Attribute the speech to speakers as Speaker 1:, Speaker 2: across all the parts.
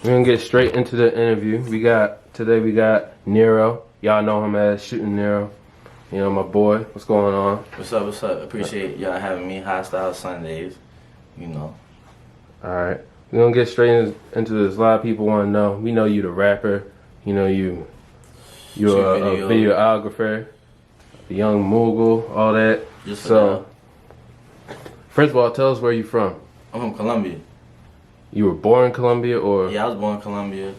Speaker 1: We're gonna get straight into the interview. Today we got Niro. Y'all know him as Shooting Niro. You know, my boy. What's going on?
Speaker 2: What's up, what's up? Appreciate y'all having me. Hostile Sundays, you know.
Speaker 1: Alright. We're gonna get straight into this. A lot of people wanna know. We know you the rapper. You know you're a videographer, a young mogul, all that. So first of all, tell us where you from.
Speaker 2: I'm from Colombia.
Speaker 1: You were born in Colombia, or?
Speaker 2: Yeah, I was born in Colombia.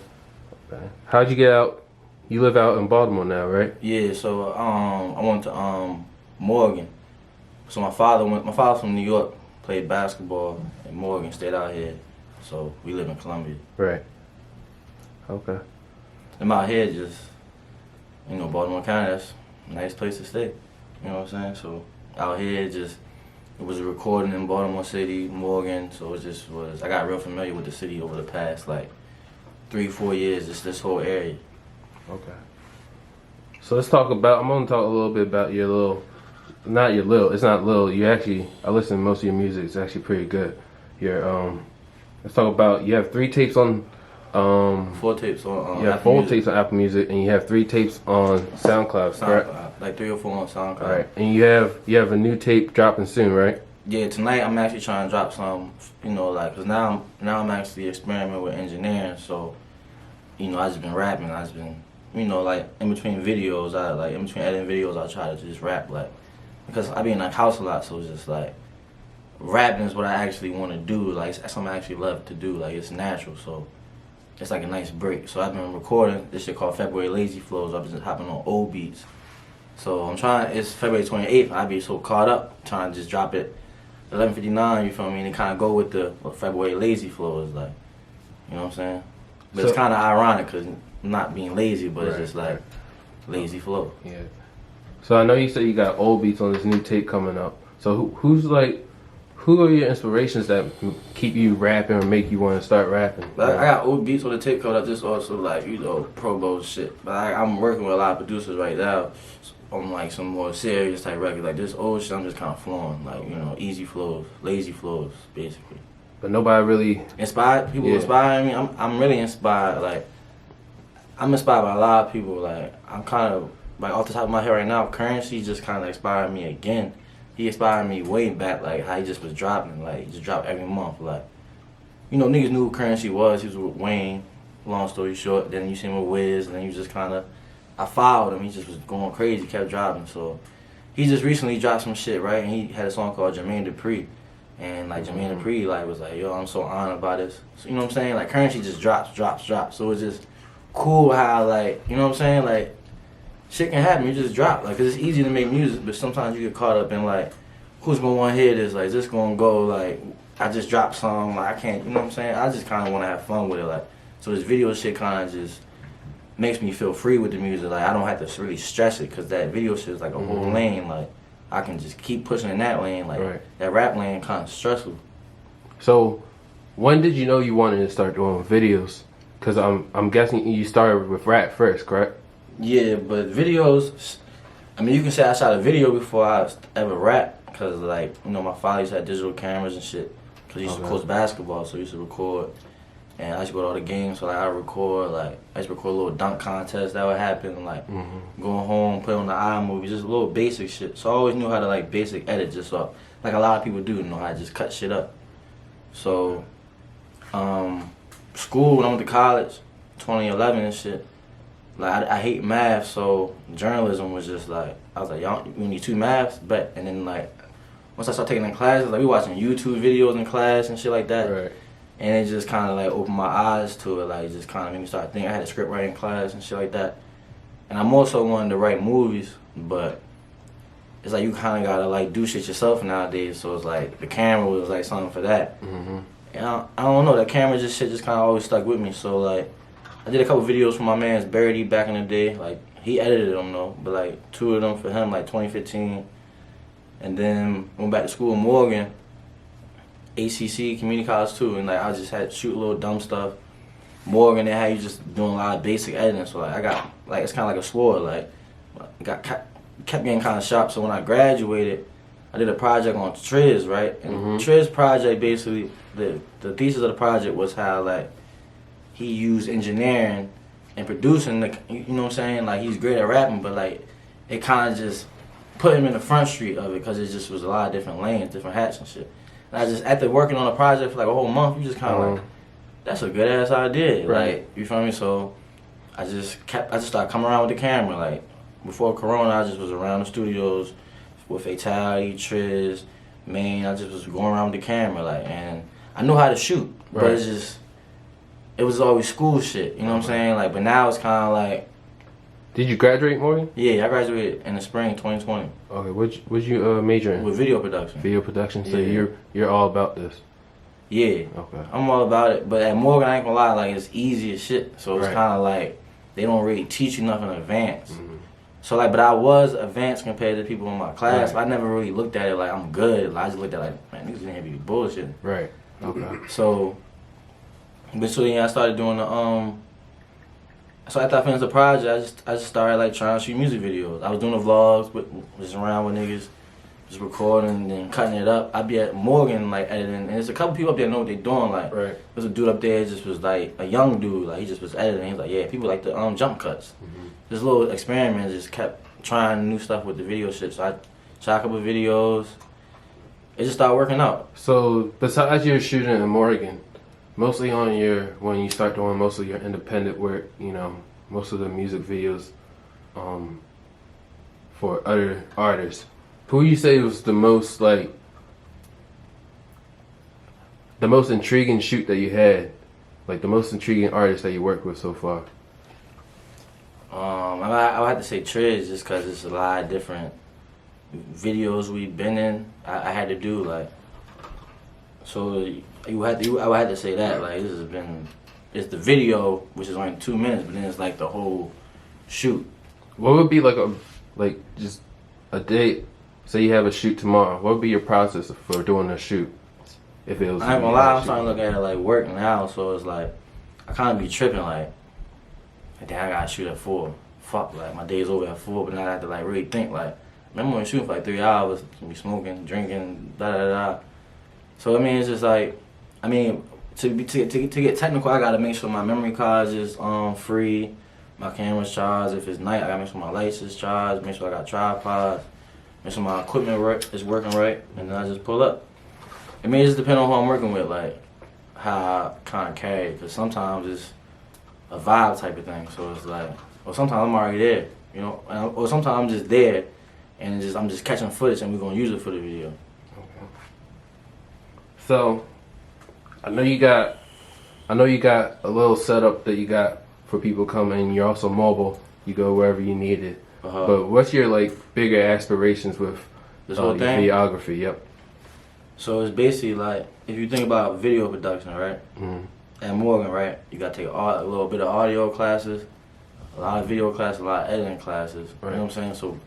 Speaker 1: Okay. How'd you get out? You live out in Baltimore now, right?
Speaker 2: Yeah, so I went to Morgan. So my father's from New York, played basketball in Morgan, stayed out here. So we live in Colombia.
Speaker 1: Right. Okay.
Speaker 2: I'm out here just, you know, Baltimore County, that's a nice place to stay. You know what I'm saying? So out here just, it was a recording in Baltimore City, Morgan, so it just was, I got real familiar with the city over the past like 3-4 years, just this whole area.
Speaker 1: Okay. So let's talk about, I'm gonna talk a little bit about your little, it's not little, you actually, I listen to most of your music, it's actually pretty good. Let's talk about, you have 3 tapes on,
Speaker 2: 4 tapes on
Speaker 1: you have 4 tapes on Apple Music, and you have 3 tapes on SoundCloud, correct?
Speaker 2: Like 3 or 4 on SoundCloud.
Speaker 1: Alright, and you have a new tape dropping soon, right?
Speaker 2: Yeah, tonight I'm actually trying to drop some, you know, like, cause now I'm actually experimenting with engineering, so, you know, I just been rapping, I just been, you know, like, in between videos, in between editing videos, I try to just rap, like, because I be in, like, house a lot, so it's just, like, rapping is what I actually want to do, like, it's something I actually love to do, like, it's natural, so it's like a nice break. So I've been recording this shit called February Lazy Flows. I've been hopping on old beats. So I'm trying, it's February 28th, I be so caught up, trying to just drop it 11:59, you feel me, and kind of go with what February Lazy Flow is like, you know what I'm saying? But so, it's kind of ironic, because I'm not being lazy, but it's just like lazy flow.
Speaker 1: Yeah. So I know you said you got old beats on this new tape coming up. So who are your inspirations that keep you rapping or make you want to start rapping?
Speaker 2: Like, I got old beats on the tape code. I just also, like, you know, pro bowl shit. But I'm working with a lot of producers right now on, like, some more serious type records. Like, this old shit, I'm just kind of flowing. Like, you know, easy flows, lazy flows, basically.
Speaker 1: But nobody really...
Speaker 2: Inspired? People inspire me? I'm really inspired. Like, I'm inspired by a lot of people. Like, I'm kind of, like, off the top of my head right now, Currency just kind of inspired me again. He inspired me way back, like, how he just was dropping, like, he just dropped every month, like, you know, niggas knew who Currency was. He was with Wayne, long story short. Then you see him with Wiz, and then he was just kind of, I followed him. He just was going crazy, kept dropping. So he just recently dropped some shit, right? And he had a song called Jermaine Dupri. And, like, Jermaine Dupri, like, was like, yo, I'm so honored by this. So, you know what I'm saying? Like, Currency just drops. So it's just cool how, like, you know what I'm saying? Like, shit can happen, you just drop. Like, 'cause it's easy to make music, but sometimes you get caught up in, like, who's gonna want to hear this? Like, is this gonna go, like, I just dropped some, like, I can't, you know what I'm saying? I just kind of want to have fun with it, like, so this video shit kind of just makes me feel free with the music. Like, I don't have to really stress it, because that video shit is like a whole lane. Like, I can just keep pushing in that lane. Like, that rap lane kind of stressful.
Speaker 1: So, when did you know you wanted to start doing videos? Because I'm guessing you started with rap first, correct?
Speaker 2: Yeah, but videos, I mean, you can say I shot a video before I ever rap, because, like, you know, my father used to have digital cameras and shit, because he used to coach basketball, so he used to record, and I used to go to all the games, so, like, I record, like, I used to record a little dunk contest that would happen, like, going home, put on the iMovie, just a little basic shit. So I always knew how to, like, basic edit, just so, like a lot of people do, know how to just cut shit up. So, school, when I went to college, 2011 and shit, like, I hate math, so journalism was just like, I was like, y'all, you need 2 maths, but, and then, like, once I started taking in classes, like, we watching YouTube videos in class and shit like that, and it just kind of, like, opened my eyes to it, like, just kind of made me start thinking. I had a script writing class and shit like that, and I'm also wanting to write movies, but it's like, you kind of gotta, like, do shit yourself nowadays, so it's like, the camera was, like, something for that, and I don't know, that camera shit just kind of always stuck with me, so, like, I did a couple videos for my man's Barry back in the day. Like, he edited them though, but like 2 of them for him, like 2015. And then went back to school in Morgan, ACC, community college too. And like, I just had to shoot a little dumb stuff. Morgan, they had you just doing a lot of basic editing. So like, I got, like, it's kind of like a sword. Like, kept getting kind of sharp. So when I graduated, I did a project on Triz, right? And Triz project, basically, the thesis of the project was how, like, he used engineering and producing. You know what I'm saying? Like he's great at rapping, but like it kind of just put him in the front street of it because it just was a lot of different lanes, different hats and shit. And I just after working on a project for like a whole month, you just kind of like, that's a good ass idea.
Speaker 1: Right.
Speaker 2: Like you feel me? So I just started coming around with the camera. Like before Corona, I just was around the studios with Fatality, Triz, Maine. I just was going around with the camera, like, and I knew how to shoot, but it's just it was always school shit. You know what I'm saying? Like, but now it's kind of like.
Speaker 1: Did you graduate, Morgan?
Speaker 2: Yeah, I graduated in the spring 2020.
Speaker 1: Okay, what'd you major in?
Speaker 2: With video production.
Speaker 1: Video production. So
Speaker 2: Yeah.
Speaker 1: you're all about this.
Speaker 2: Yeah.
Speaker 1: Okay.
Speaker 2: I'm all about it, but at Morgan, I ain't gonna lie, like it's easy as shit. So it's kind of like they don't really teach you nothing in advance.
Speaker 1: Mm-hmm.
Speaker 2: So like, but I was advanced compared to people in my class. But I never really looked at it like I'm good. Like, I just looked at it like, man, niggas in here be bullshit.
Speaker 1: Right. Okay.
Speaker 2: So, but so yeah, I started doing the So after I finished the project, I just started like trying to shoot music videos. I was doing the vlogs, just around with niggas, just recording and then cutting it up. I'd be at Morgan like editing, and there's a couple people up there that know what they're doing. Like, there's a dude up there just was like a young dude, like he just was editing. He's like, yeah, people like the jump cuts. This little experiment just kept trying new stuff with the video shit. So I shot a couple of videos. It just started working out.
Speaker 1: So besides your shooting in Morgan, mostly when you start doing most of your independent work, you know, most of the music videos for other artists, who you say was the most intriguing shoot that you had, like the most intriguing artist that you worked with so far?
Speaker 2: I would have to say Triz, just because it's a lot of different videos we've been in. I had to do like, so I would have to say that like it's the video, which is only 2 minutes, but then it's like the whole shoot.
Speaker 1: What would be just a day? Say you have a shoot tomorrow. What would be your process for doing a shoot? If it was,
Speaker 2: I ain't gonna lie, I'm starting to look at it like work now, so it's like I kind of be tripping like, damn, I gotta shoot at 4. Fuck, like my day's over at 4, but now I have to like really think like, I'm only shooting for like 3 hours, be smoking, drinking, da da da. So I mean, it's just like, I mean, to get technical, I gotta make sure my memory card is free, my camera's charged. If it's night, I gotta make sure my lights is charged, make sure I got tripods, make sure my equipment is working right, and then I just pull up. I mean, it just depends on who I'm working with, like how I kind of carry, because sometimes it's a vibe type of thing. So it's like, or sometimes I'm already there, you know, or sometimes I'm just there, and I'm just catching footage, and we're gonna use it for the video.
Speaker 1: Okay. So, I know you got a little setup that you got for people coming. You're also mobile. You go wherever you need it. But what's your bigger aspirations with
Speaker 2: this whole thing?
Speaker 1: Videography? Yep.
Speaker 2: So it's basically like, if you think about video production, right? At Morgan, right? You gotta take a little bit of audio classes, a lot of video classes, a lot of editing classes. Right. You know what I'm saying? So,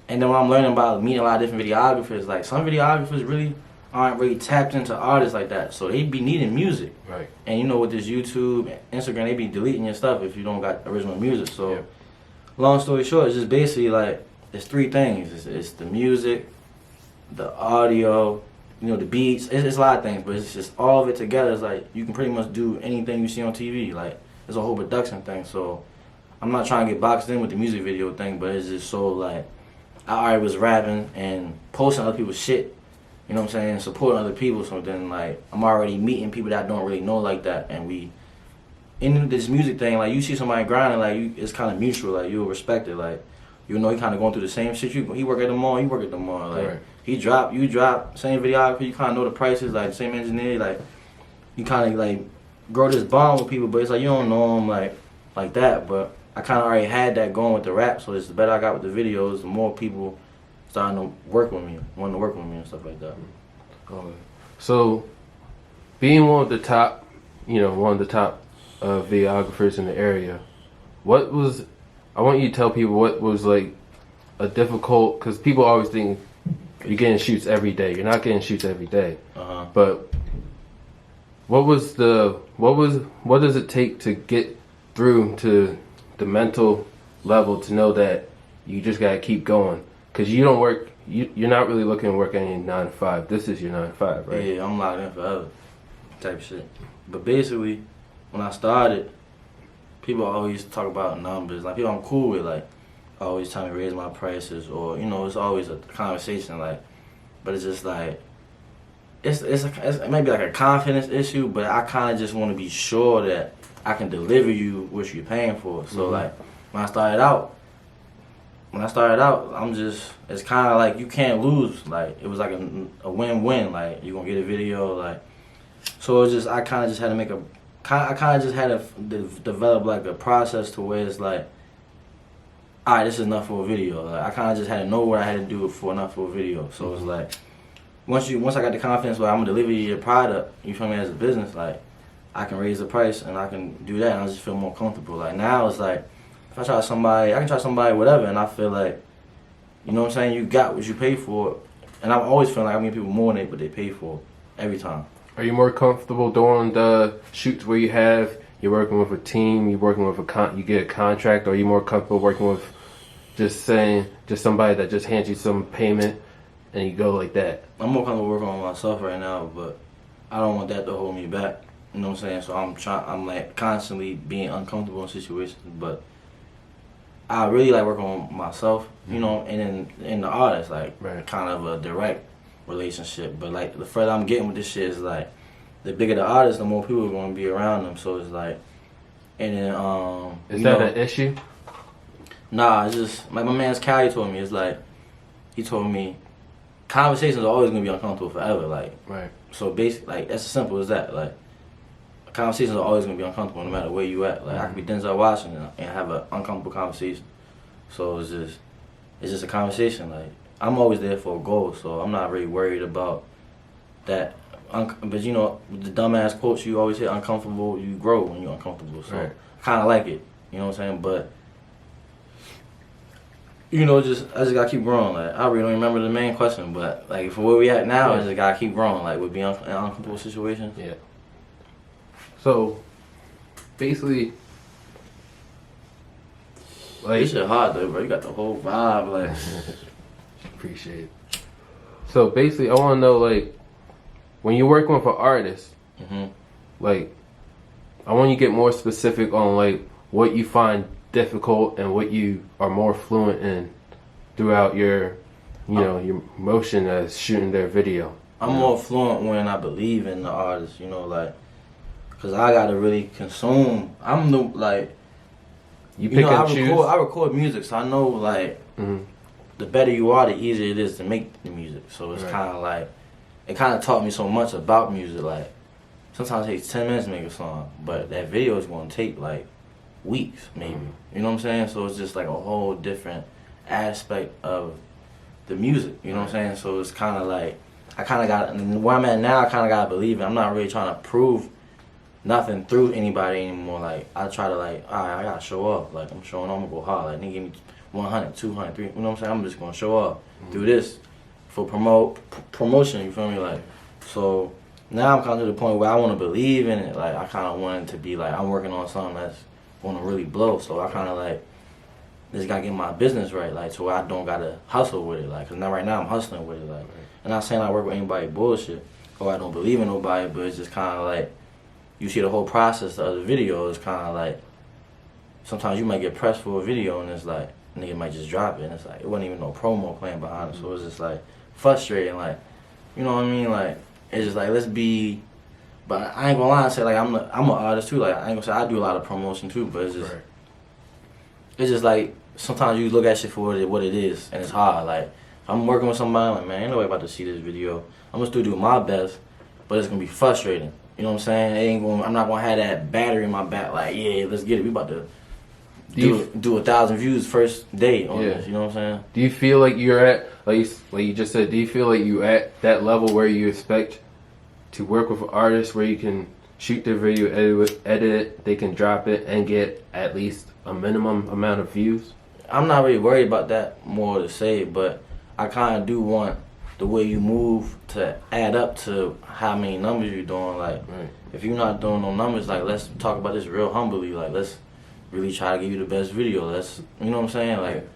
Speaker 2: and then when I'm learning about meeting a lot of different videographers, like some videographers really aren't really tapped into artists like that, so they be needing music.
Speaker 1: Right. And
Speaker 2: you know, with this YouTube, Instagram, they be deleting your stuff if you don't got original music. So, long story short, it's just basically like it's 3 things. It's the music, the audio, you know, the beats. It's a lot of things, but it's just all of it together. It's like you can pretty much do anything you see on TV. Like it's a whole production thing. So I'm not trying to get boxed in with the music video thing, but it's just so like I already was rapping and posting other people's shit. You know what I'm saying? Supporting other people. So then like I'm already meeting people that I don't really know like that, and we in this music thing. Like you see somebody grinding, like it's kind of mutual. Like you'll respect it. Like you know he kind of going through the same shit. He work at the mall. You work at the mall. Like he drop, you drop. Same videographer. You kind of know the prices. Like same engineer. Like you kind of like grow this bond with people. But it's like you don't know them like that. But I kind of already had that going with the rap. So it's the better I got with the videos, the more people starting to work with me, wanting to work with me and stuff like that.
Speaker 1: Okay. So, being one of the top videographers in the area, I want you to tell people what was like a difficult, because people always think you're getting shoots every day. You're not getting shoots every day. But what does it take to get through to the mental level to know that you just gotta keep going? Because you don't work, you're not really looking to work any 9 to 5. This is your 9 to 5, right?
Speaker 2: Yeah, I'm locked in forever type shit. But basically, when I started, people always talk about numbers. Like, people I'm cool with, like, always trying to raise my prices, or, you know, it's always a conversation, like, but it's just like, it's maybe like a confidence issue, but I kind of just want to be sure that I can deliver you what you're paying for. So, like, when I started out, it's kind of like you can't lose. Like, it was like a win-win. Like, you're going to get a video, like, so it's just, I kind of just had to develop, like, a process to where it's like, all right, this is enough for a video. Like, I kind of just had to know what I had to do for enough for a video. So it's like, once I got the confidence where I'm gonna deliver you your product, you feel me, as a business, like, I can raise the price and I can do that, and I just feel more comfortable. Like, now it's like, if I try somebody, I can try somebody whatever, and I feel like, you know what I'm saying, you got what you paid for, and I'm always feeling like I give people more than what they pay for every time.
Speaker 1: Are you more comfortable doing the shoots where you're working with a team, you're working with you get a contract, or are you more comfortable working with just somebody that just hands you some payment and you go like that?
Speaker 2: I'm more comfortable working on myself right now, but I don't want that to hold me back. You know what I'm saying? So I'm like constantly being uncomfortable in situations, but I really like working on myself, you know, and in the artist, like, kind of a direct relationship. But like, the further I'm getting with this shit is like, the bigger the artist, the more people are going to be around them. So it's like, and then
Speaker 1: is that an issue?
Speaker 2: Nah, it's just like my man's Cali told me. It's like, he told me, conversations are always gonna be uncomfortable forever. Like, so basically, like, that's as simple as that. Like, conversations are always gonna be uncomfortable no matter where you at. Like, I could be Denzel Washington and have an uncomfortable conversation. So it's just a conversation. Like, I'm always there for a goal, so I'm not really worried about that. But you know, the dumbass quotes you always hear: uncomfortable, you grow when you're uncomfortable. So I kind of like it. You know what I'm saying? But you know, I just gotta keep growing. Like, I really don't remember the main question, but like, for where we at now, I just gotta keep growing. Like, with being in uncomfortable situations. Yeah.
Speaker 1: So, basically, like,
Speaker 2: this shit hard though, bro. You got the whole vibe, like.
Speaker 1: Appreciate it. So basically, I want to know, like, when you're working with an artist, like, I want you to get more specific on, like, what you find difficult and what you are more fluent in throughout your, you know, your motion as shooting their video.
Speaker 2: I'm more fluent when I believe in the artist, you know, like, cause I gotta really consume. I'm the, like,
Speaker 1: you pick and choose.
Speaker 2: I record music, so I know, like, the better you are, the easier it is to make the music. So it's kind of like, it kind of taught me so much about music. Like, sometimes it takes 10 minutes to make a song, but that video is gonna take like weeks, maybe. You know what I'm saying? So it's just like a whole different aspect of the music. You know what I'm saying? So it's kind of like, I kind of got, where I'm at now, I kind of got to believe it. I'm not really trying to prove nothing through anybody anymore. Like, I try to, like, all right, I got to show up. Like, I'm showing up, I'm going to go hard. Like, nigga, give me 100, 200, 300, you know what I'm saying? I'm just going to show up, do this for promotion, you feel me? Like, so now I'm kind of to the point where I want to believe in it. Like, I kind of want it to be like, I'm working on something that's going to really blow. So I kind of like, just got to get my business right, like, so I don't got to hustle with it. Like, because now right now I'm hustling with it. Like, and I'm not saying I work with anybody bullshit or I don't believe in nobody, but it's just kind of like, you see the whole process of the video is kind of like, sometimes you might get pressed for a video and it's like, nigga might just drop it and it's like, it wasn't even no promo playing behind it. So it's just like frustrating, like, you know what I mean? Like, it's just like, let's be, but I ain't gonna lie and say like, I'm an artist too. Like, I ain't gonna say I do a lot of promotion too, but it's just, it's just like, sometimes you look at shit for what it is and it's hard. Like, if I'm working with somebody, I'm like, man, ain't nobody about to see this video. I'm gonna still do my best, but it's gonna be frustrating. You know what I'm saying? I'm not gonna have that battery in my back. Like, yeah, let's get it. We about to do 1,000 views first day on this. You know what I'm saying?
Speaker 1: Do you feel like you're at, like you just said, do you feel like you at that level where you expect to work with an artist where you can shoot their video, edit it, they can drop it and get at least a minimum amount of views?
Speaker 2: I'm not really worried about that, more to say, but I kind of do want the way you move to add up to how many numbers you're doing. Like, if you're not doing no numbers, like, let's talk about this real humbly. Like, let's really try to give you the best video. Let's, you know what I'm saying? Like,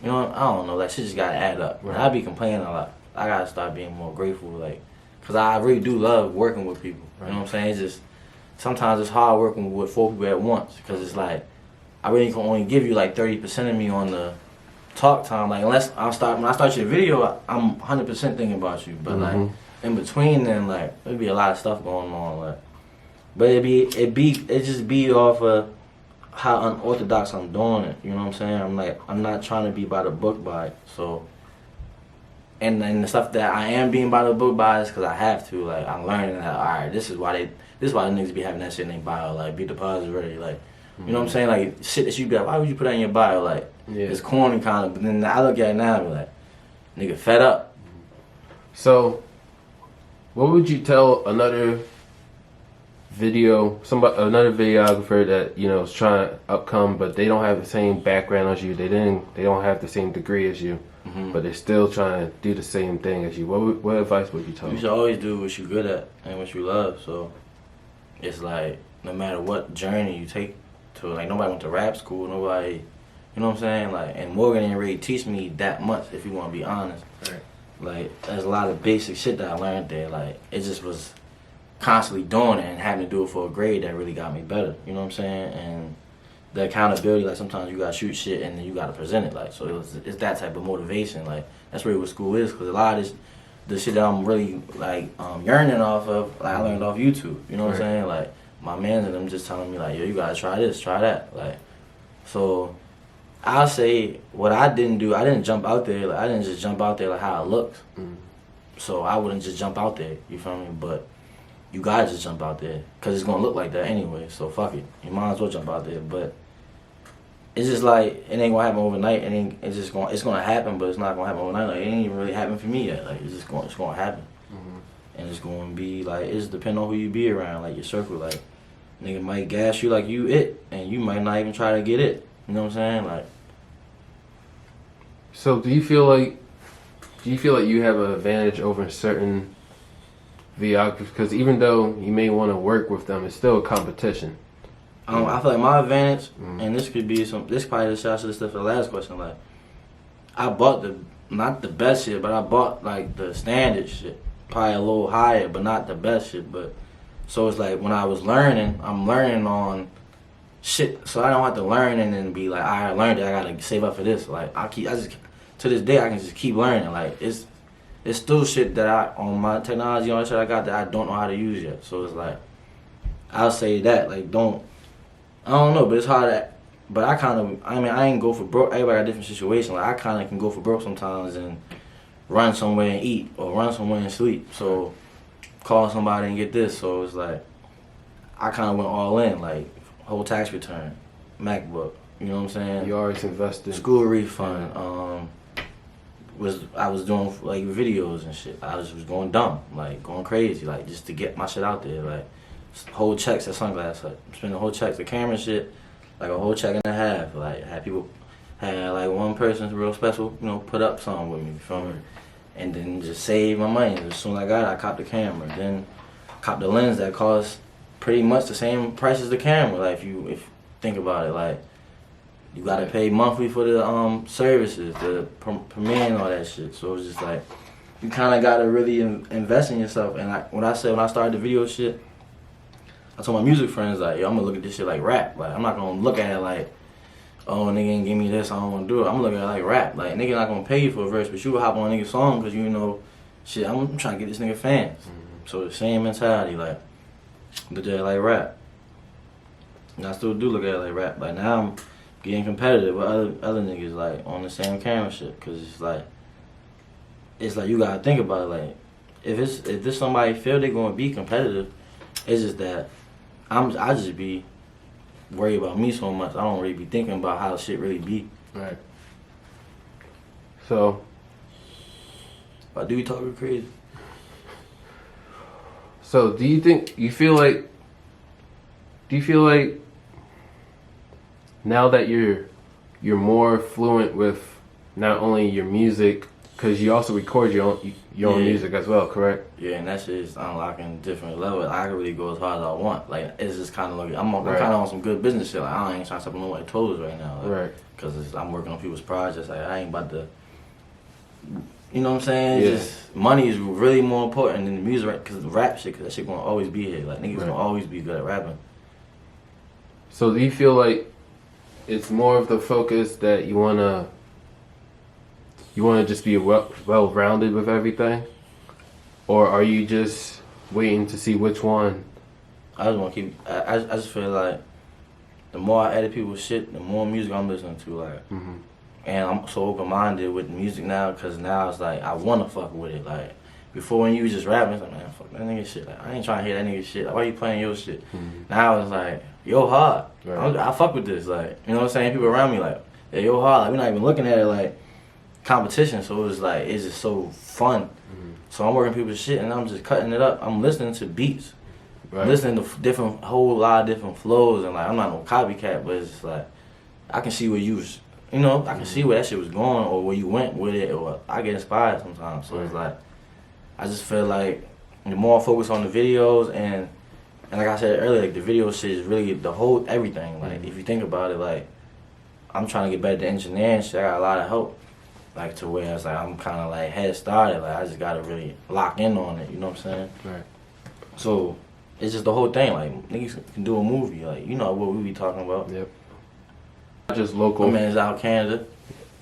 Speaker 2: you know, I don't know. Like, shit just gotta add up. I be complaining a lot. I gotta start being more grateful. Like, cause I really do love working with people. You know what I'm saying? It's just, sometimes it's hard working with 4 people at once because it's like I really can only give you like 30% of me on the talk time. Like when I start your video, I'm 100% thinking about you. But like in between, then like there'd be a lot of stuff going on. Like, but it just be off of how unorthodox I'm doing it. You know what I'm saying? I'm not trying to be by the book by it. So, and the stuff that I am being by the book by is because I have to. Like I'm learning that. All right, this is why the niggas be having that shit in their bio. Like be deposit ready. Like you know what I'm saying? Like shit that you be like, why would you put that in your bio? Like it's corny kind of. But then I look at it now and be like, nigga, fed up.
Speaker 1: So, what would you tell another videographer that is trying to upcome, but they don't have the same background as you? They don't have the same degree as you, but they're still trying to do the same thing as you. What advice would you tell them?
Speaker 2: You should always do what you're good at and what you love. So it's like no matter what journey you take to, like nobody went to rap school, nobody, you know what I'm saying? Like, and Morgan didn't really teach me that much, if you want to be honest.
Speaker 1: Right.
Speaker 2: Like there's a lot of basic shit that I learned there. Like it just was constantly doing it and having to do it for a grade that really got me better. You know what I'm saying? And the accountability, like sometimes you gotta shoot shit and then you gotta present it. Like so it's that type of motivation. Like that's really what school is, because a lot of the shit that I'm really like yearning off of, like I learned off YouTube. You know what I'm saying? Like my man and them just telling me like, yo, you gotta try this, try that. Like so I'll say what I didn't do. I didn't jump out there. Like I didn't just jump out there like how it looks. So I wouldn't just jump out there. You feel me? But you gotta just jump out there because it's gonna look like that anyway. So fuck it. You might as well jump out there. But it's just like it ain't gonna happen overnight. It's gonna happen, but it's not gonna happen overnight. Like it ain't even really happened for me yet. Like it's gonna happen, and it's gonna be like it's depending on who you be around, like your circle. Like nigga might gas you like you it, and you might not even try to get it. You know what I'm saying? Like.
Speaker 1: So do you feel like you have an advantage over certain videographers? Because even though you may want to work with them, it's still a competition.
Speaker 2: I feel like my advantage, and this could be this probably the shit I should have said for the last question. Like, I bought not the best shit, but I bought like the standard shit, probably a little higher, but not the best shit. But so it's like when I was learning, I'm learning on shit, so I don't have to learn and then be like, I learned it, I gotta save up for this. Like to this day I can just keep learning. Like it's still shit that on my technology, on that shit I got that I don't know how to use yet. So it's like I'll say that like I don't know, but it's hard. But I ain't go for broke. Everybody got a different situation. Like I kind of can go for broke sometimes and run somewhere and eat or run somewhere and sleep. So call somebody and get this. So it's like I kind of went all in, like whole tax return, MacBook. You know what I'm saying?
Speaker 1: You always invested.
Speaker 2: School refund. I was doing like videos and shit. I was going dumb, like going crazy, like just to get my shit out there. Like whole checks at Sunglass Hut. Spending whole checks, the camera shit, like a whole check and a half. Like had like one person real special, put up something with me, you feel me? And then just save my money. As soon as I got it, I copped the camera. Then copped the lens that cost pretty much the same price as the camera. Like if you think about it, like you gotta pay monthly for the services, the premiere and all that shit. So it's just like you kind of gotta really invest in yourself. And when I started the video shit, I told my music friends like, yo, I'm gonna look at this shit like rap. Like I'm not gonna look at it like, oh nigga ain't give me this, I don't wanna do it. I'm gonna look at it like rap. Like nigga not gonna pay you for a verse, but you will hop on a nigga's song because shit, I'm trying to get this nigga fans. So the same mentality, like look at it like rap. And I still do look at it like rap. Like now I'm getting competitive with other niggas like on the same camera shit, cause it's like you gotta think about it. Like if this somebody feel they gonna be competitive, it's just that I just be worried about me so much. I don't really be thinking about how shit really be.
Speaker 1: Right. So,
Speaker 2: I do be talking crazy.
Speaker 1: So do you feel like now that you're more fluent with not only your music, because you also record your own music as well, correct?
Speaker 2: Yeah, and that shit is unlocking different levels. I can really go as hard as I want. Like it's just kind of like I'm kind of on some good business shit. Like I ain't trying to step on nobody's toes right now. Like,
Speaker 1: right.
Speaker 2: Because I'm working on people's projects. Like I ain't about to You know what I'm saying?
Speaker 1: Yeah.
Speaker 2: Just money is really more important than the music, because the rap shit, because that shit gonna always be here. Like niggas
Speaker 1: Right.
Speaker 2: gonna always be good at rapping.
Speaker 1: So do you feel like it's more of the focus that you wanna just be well-rounded with everything, or are you just waiting to see which one?
Speaker 2: I just want to keep. I just feel like the more I edit people's shit, the more music I'm listening to. Like, and I'm so open-minded with music now, because now it's like I want to fuck with it. Like before, when you was just rapping, it's like, man, fuck that nigga shit. Like I ain't trying to hear that nigga shit. Like, why you playing your shit? Now it's like, yo hard.
Speaker 1: Right.
Speaker 2: I fuck with this. Like, you know what I'm saying? People around me like, yeah, yo hard. Like we're not even looking at it like competition. So it's like it's just so fun. So I'm working people's shit and I'm just cutting it up. I'm listening to beats.
Speaker 1: Right.
Speaker 2: Listening to whole lot of different flows, and like I'm not no copycat, but it's just like I can see where you was, I can see where that shit was going, or where you went with it, or I get inspired sometimes. So it's like I just feel like the more I focus on the videos and like I said earlier, like the video shit is really the whole everything. Like if you think about it, like I'm trying to get better at engineering shit. I got a lot of help, like to where it's like I'm kind of like head started. Like I just gotta really lock in on it. You know what I'm saying?
Speaker 1: Right.
Speaker 2: So. It's just the whole thing. Like niggas can do a movie. Like you know what we be talking about.
Speaker 1: Yep. Not just local.
Speaker 2: My man's out Canada.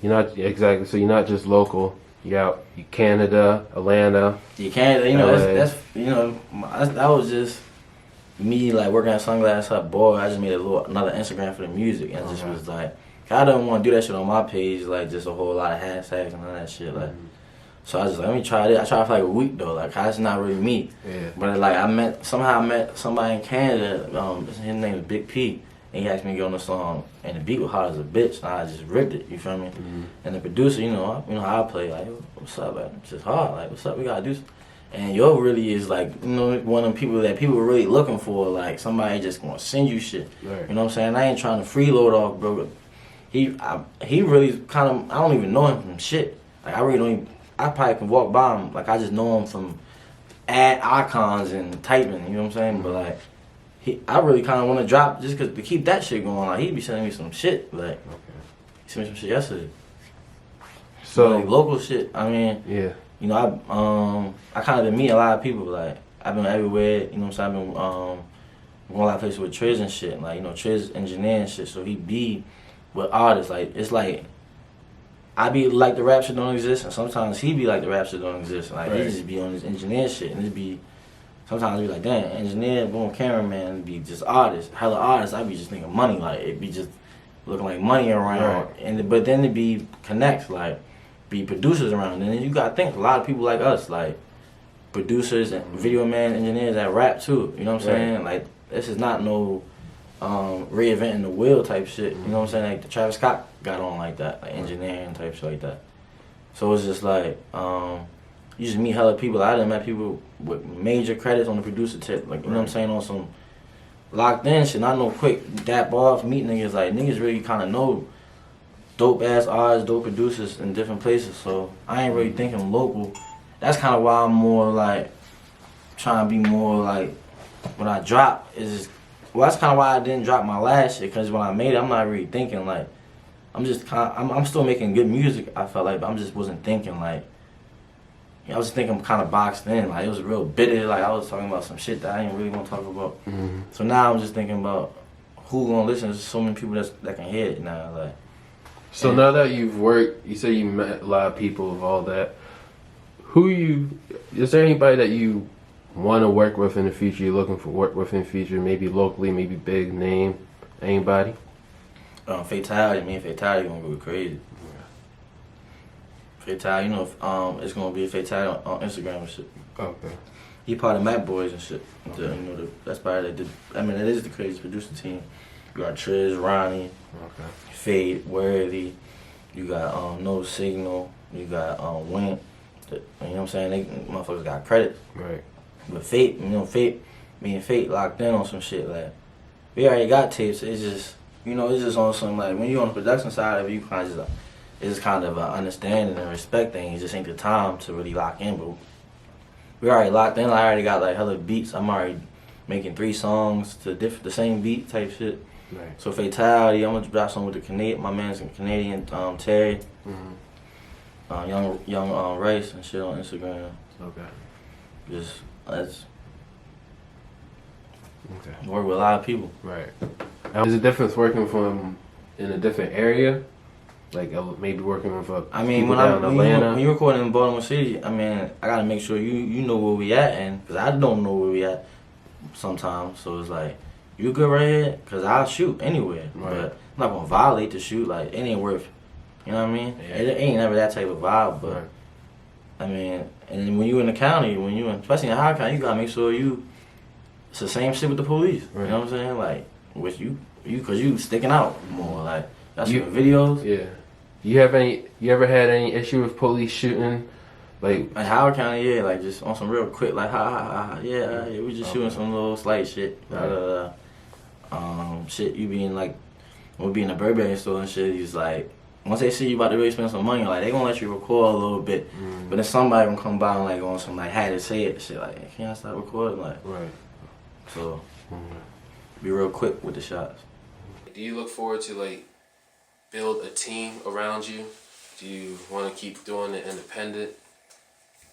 Speaker 1: You're not exactly. So you're not just local. You out Canada, Atlanta.
Speaker 2: You Canada. You know
Speaker 1: LA.
Speaker 2: that was just me like working at Sunglass Hut. Boy, I just made another Instagram for the music and just was like, I don't want to do that shit on my page. Like just a whole lot of hashtags and all that shit. Like. So I was just like, let me try this. I tried for like a week though, like it's not really me.
Speaker 1: Yeah.
Speaker 2: But like I met somebody in Canada. His name is Big P, and he asked me to get on the song, and the beat was hard as a bitch, and I just ripped it. You feel me? And the producer, you know how I play. Like, what's up? Like, it's just hard. Like, what's up? We gotta do. And yo really is like, one of them people that people are really looking for. Like somebody just gonna send you shit.
Speaker 1: Right.
Speaker 2: You know what I'm saying? I ain't trying to freeload off, bro. He really kind of. I don't even know him from shit. Like I really don't even. I probably can walk by him, like I just know him from ad icons and typing, you know what I'm saying? But like, I really kind of want to drop just to keep that shit going. Like he'd be sending me some shit, like he sent me some shit yesterday.
Speaker 1: So
Speaker 2: like, local shit. I mean,
Speaker 1: yeah,
Speaker 2: I kind of been meeting a lot of people. Like I've been everywhere, you know what I'm saying? I've been going a lot of places with Triz and shit. Like Triz engineering and shit, so he be with artists. Like it's like. I be like the rap shit don't exist, and sometimes he be like the rap shit don't exist. Like he just be on this engineer shit, and it be sometimes I be like, damn, engineer, boom, cameraman, be just artists, hella artists. I be just thinking money, like it be just looking like money around, but then it be connects, like be producers around, and then you gotta think a lot of people like us, like producers and video man, engineers that rap too. You know what I'm saying? Like this is not no. Reinventing the wheel type shit, you know what I'm saying? Like the Travis Scott got on like that, like engineering type shit like that. So it's just like, you just meet hella people. I done met people with major credits on the producer tip, like you know what I'm saying, on some locked in shit, not no quick dap off, meet niggas. Like niggas really kind of know dope ass artists, dope producers in different places. So I ain't really thinking local. That's kind of why I'm more like trying to be more like when I drop is. Just, well, that's kind of why I didn't drop my last shit, because when I made it, I'm not really thinking, like, I'm still making good music, I felt like, but I just wasn't thinking, like, I was thinking kind of boxed in, like, it was real bitter, like, I was talking about some shit that I didn't really want to talk about. So now I'm just thinking about who gonna listen. There's so many people that can hear it now, like.
Speaker 1: So now that you've worked, you say you met a lot of people of all that, is there anybody that you want to work with in the future, you're looking for work with in the future, maybe locally, maybe big name, anybody?
Speaker 2: Fatality, me and Fatality gonna go crazy. Fatality, it's gonna be a Fatality on Instagram and shit.
Speaker 1: Okay.
Speaker 2: He part of Mac Boys and shit. Okay. That's probably that is the craziest producer team. You got Triz, Ronnie, Fade, Worthy. You got No Signal. You got Wink. You know what I'm saying? They motherfuckers got credit.
Speaker 1: Right.
Speaker 2: But Fate, me and Fate locked in on some shit. Like, we already got tapes. It's just, it's just on some, like, when you're on the production side of it, you kind of just, it's kind of an understanding and respect thing. It just ain't the time to really lock in, but we already locked in. I already got, like, hella beats. I'm already making 3 songs to the same beat type shit.
Speaker 1: Right.
Speaker 2: So Fatality, I'm going to drop some with my man's Canadian, Terry. young race and shit on Instagram.
Speaker 1: Okay.
Speaker 2: Just let's
Speaker 1: Okay.
Speaker 2: work with a lot of people.
Speaker 1: Right. Is the difference working from in a different area? Like maybe working with
Speaker 2: I mean,
Speaker 1: people
Speaker 2: when
Speaker 1: down in Atlanta?
Speaker 2: when you're recording in Baltimore City, I mean, I gotta make sure you know where we at, and cause I don't know where we at sometimes. So it's like, you good right here? Cause I'll shoot anywhere,
Speaker 1: Right.
Speaker 2: but I'm not gonna violate the shoot. Like it ain't worth. You know what I mean?
Speaker 1: Yeah.
Speaker 2: It ain't never that type of vibe, but
Speaker 1: Right.
Speaker 2: I mean, and when you in the county, especially in High County, you gotta make sure it's the same shit with the police.
Speaker 1: Right.
Speaker 2: You know what I'm saying? Like, with cause you sticking out more. Like, that's
Speaker 1: You-
Speaker 2: your videos.
Speaker 1: Yeah. You ever had any issue with police shooting? Like
Speaker 2: In Howard County, yeah, like just on some real quick, like yeah, we just shooting some little slight shit.
Speaker 1: Right.
Speaker 2: Shit, you being like, when we be in the Burberry store and shit, you just like, once they see you about to really spend some money, like they gonna let you record a little bit, but then somebody gonna come by and like on some like had to say it shit, like can't I stop recording, like
Speaker 1: right.
Speaker 2: so. Be real quick with the shots.
Speaker 1: Do you look forward to like build a team around you? Do you want to keep doing it independent?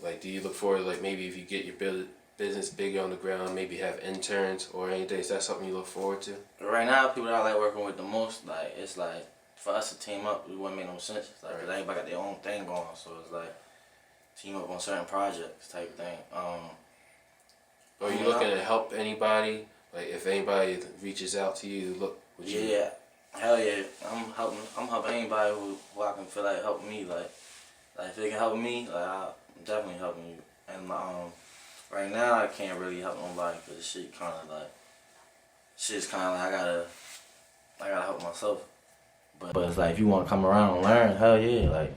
Speaker 1: Like, do you look forward to like maybe if you get your business bigger on the ground, maybe have interns or anything? Is that something you look forward to?
Speaker 2: Right now, people that I like working with the most, like it's like for us to team up, it wouldn't make no sense. It's like 'cause everybody got their own thing going, so it's like team up on certain projects type thing.
Speaker 1: Are you looking to help anybody? Like, if anybody reaches out to you, would you?
Speaker 2: Yeah, hell yeah. I'm helping anybody who I can feel like helping me. Like if they can help me, like I'm definitely helping you. And right now I can't really help nobody because the shit kind of like, shit's kind of like I gotta help myself. But it's like if you want to come around and learn, hell yeah, like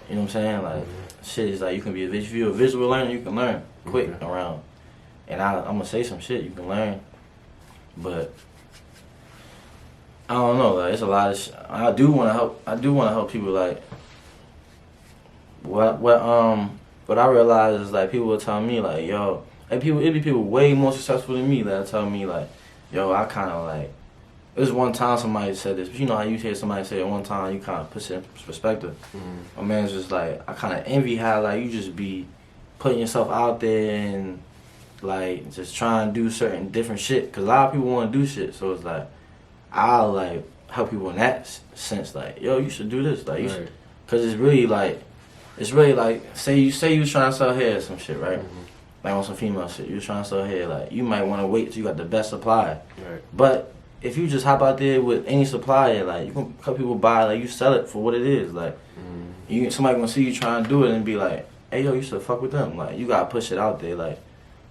Speaker 2: you know what I'm saying? Like shit is like you can be if you're a visual learner, you can learn quick around. And I'm gonna say some shit you can learn, but I don't know. Like it's a lot of. I do want to help. I do want to help people. Like what I realize is like people will tell me like, yo, it be people way more successful than me that tell me like, yo, I kind of like. There's one time somebody said this, but you know how you hear somebody say it one time, you kind of put it in perspective. My man's just like, I kind of envy how like you just be putting yourself out there and like just trying to do certain different shit. Cause a lot of people want to do shit, so it's like I'll like help people in that sense. Like, yo, you should do this. Like, you should, cause it's really like say you trying to sell hair or some shit, right? Like on some female shit, you trying to sell hair. Like you might want to wait till you got the best supplier.
Speaker 1: Right.
Speaker 2: But if you just hop out there with any supplier, like you can cut people buy, like you sell it for what it is. Like somebody gonna see you trying to do it and be like, hey yo, you should fuck with them. Like you gotta push it out there. Like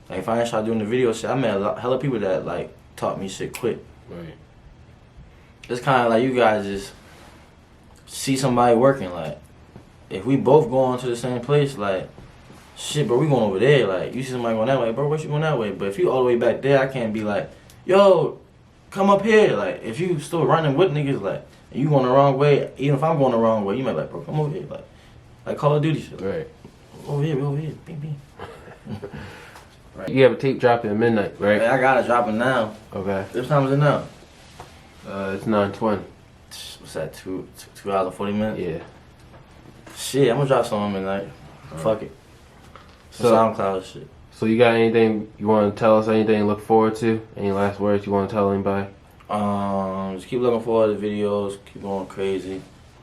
Speaker 2: if I ain't start doing the video shit, I met a hella people that like taught me shit quick.
Speaker 1: Right.
Speaker 2: It's kind of like you guys just see somebody working. Like if we both going to the same place, like shit, bro, we going over there. Like you see somebody going that way, bro, what you going that way? But if you all the way back there, I can't be like, yo, come up here. Like if you still running with niggas, like and you going the wrong way, even if I'm going the wrong way, you might be like, bro, come over here. Like Call of Duty shit.
Speaker 1: Right.
Speaker 2: Over here, bing bing.
Speaker 1: Right. You have a tape dropping at midnight, right?
Speaker 2: I gotta drop it now.
Speaker 1: Okay.
Speaker 2: What time is it now?
Speaker 1: It's 9:20.
Speaker 2: What's that? 2 hours and 40 minutes.
Speaker 1: Yeah.
Speaker 2: Shit, I'm gonna drop some on midnight. Fuck it.
Speaker 1: So
Speaker 2: SoundCloud shit.
Speaker 1: So you got anything you want to tell us? Anything to look forward to? Any last words you want to tell anybody?
Speaker 2: Just keep looking forward to videos. Keep going crazy.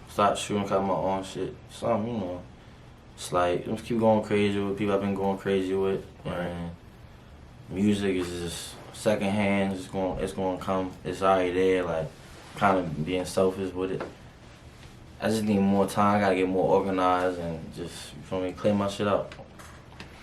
Speaker 2: Start shooting, cut my own shit. Something, you know. It's like just keep going crazy with people I've been going crazy with. And music is just secondhand. It's going to come. It's already there. Like kind of being selfish with it. I just need more time. I gotta get more organized and just, you feel me, clear my shit up.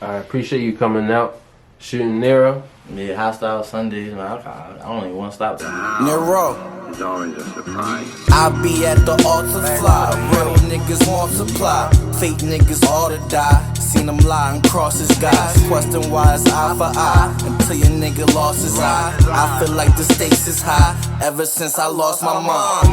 Speaker 1: I appreciate you coming out, shooting Niro.
Speaker 2: Yeah, Hostile Sundays, man. I don't even want to stop that.
Speaker 3: Niro.
Speaker 4: It's always a surprise.
Speaker 3: I be at the altar fly. Real niggas want supply. Fake niggas all to die. Seen them lie and cross his guys. Question why it's eye for eye. Until your nigga lost his eye. I feel like the stakes is high. Ever since I lost my mom.